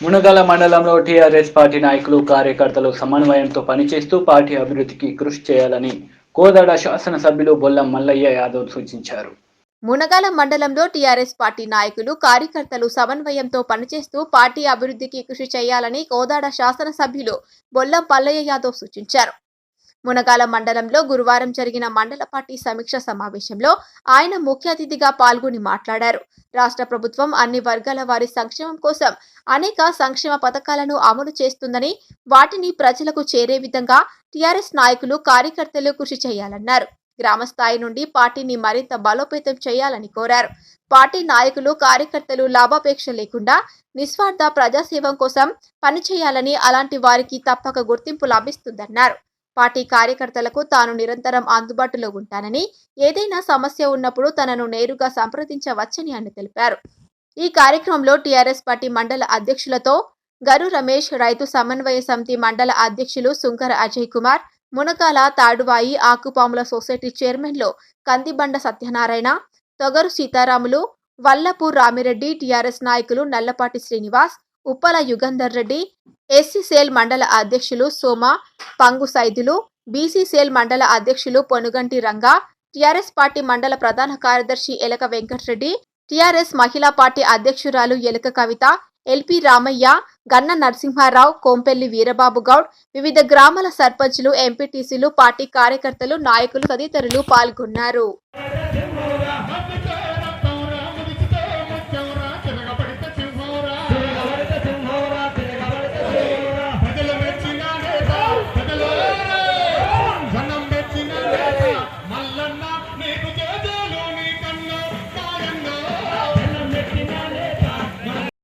మునగాల మండలంలో TRS party నాయకులు కార్యకర్తలు సమన్వయంతో పనిచేస్తూ పార్టీ అభివృద్ధికి కృషి చేయాలని కోదాడ శాసనసభ్యులు బొల్లం మల్లయ్య యాదవ్ సూచించారు. మునగాల మండలంలో టీఆర్ఎస్ పార్టీ నాయకులు కార్యకర్తలు సమన్వయంతో పనిచేస్తూ పార్టీ అభివృద్ధికి కృషి చేయాలని కోదాడ శాసనసభ్యులు బొల్లం మల్లయ్య యాదవ్ సూచించారు. మునగాల మండలంలో గురువారం జరిగిన మండల పార్టీ సమీక్ష సమావేశంలో ఆయన ముఖ్య అతిథిగా పాల్గొని మాట్లాడారు. రాష్ట్ర ప్రభుత్వం అన్ని వర్గాల వారి సంక్షేమం కోసం అనేక సంక్షేమ పథకాలను అమలు చేస్తుందని, వాటిని ప్రజలకు చేరే విధంగా టీఆర్ఎస్ నాయకులు కార్యకర్తలు కృషి చేయాలన్నారు. గ్రామ స్థాయి నుండి పార్టీని మరింత బలోపేతం చేయాలని కోరారు. పార్టీ నాయకులు కార్యకర్తలు లాభాపేక్ష లేకుండా నిస్వార్థ ప్రజాసేవం కోసం పనిచేయాలని, అలాంటి వారికి తప్పక గుర్తింపు లభిస్తుందన్నారు. పార్టీ కార్యకర్తలకు తాను నిరంతరం అందుబాటులో ఉంటానని, ఏదైనా సమస్య ఉన్నప్పుడు తనను నేరుగా సంప్రదించవచ్చని ఆయన తెలిపారు. ఈ కార్యక్రమంలో టీఆర్ఎస్ పార్టీ మండల అధ్యక్షులతో గరు రమేష్, రైతు సమన్వయ సమితి మండల అధ్యక్షులు సుంకర అజయ్ కుమార్, మునగాల తాడువాయి ఆకుపాముల సొసైటీ చైర్మన్లో కందిబండ సత్యనారాయణ, తొగరు సీతారాములు, వల్లపూర్ రామిరెడ్డి, టీఆర్ఎస్ నాయకులు నల్లపాటి శ్రీనివాస్, ఉప్పల యుగంధర్ రెడ్డి, ఎస్సీ సేల్ మండల అధ్యక్షులు సోమ, పంగు సైదులు, బీసీ సేల్ మండల అధ్యక్షులు పొనుగంటి రంగా, టీఆర్ఎస్ పార్టీ మండల ప్రధాన కార్యదర్శి ఎలక వెంకటరెడ్డి, టీఆర్ఎస్ మహిళా పార్టీ అధ్యక్షురాలు ఎలక కవిత, ఎల్పి రామయ్య, గన్న నరసింహారావు, కోంపెల్లి వీరబాబు గౌడ్, వివిధ గ్రామాల సర్పంచులు, ఎంపీటీసీలు, పార్టీ కార్యకర్తలు, నాయకులు తదితరులు పాల్గొన్నారు.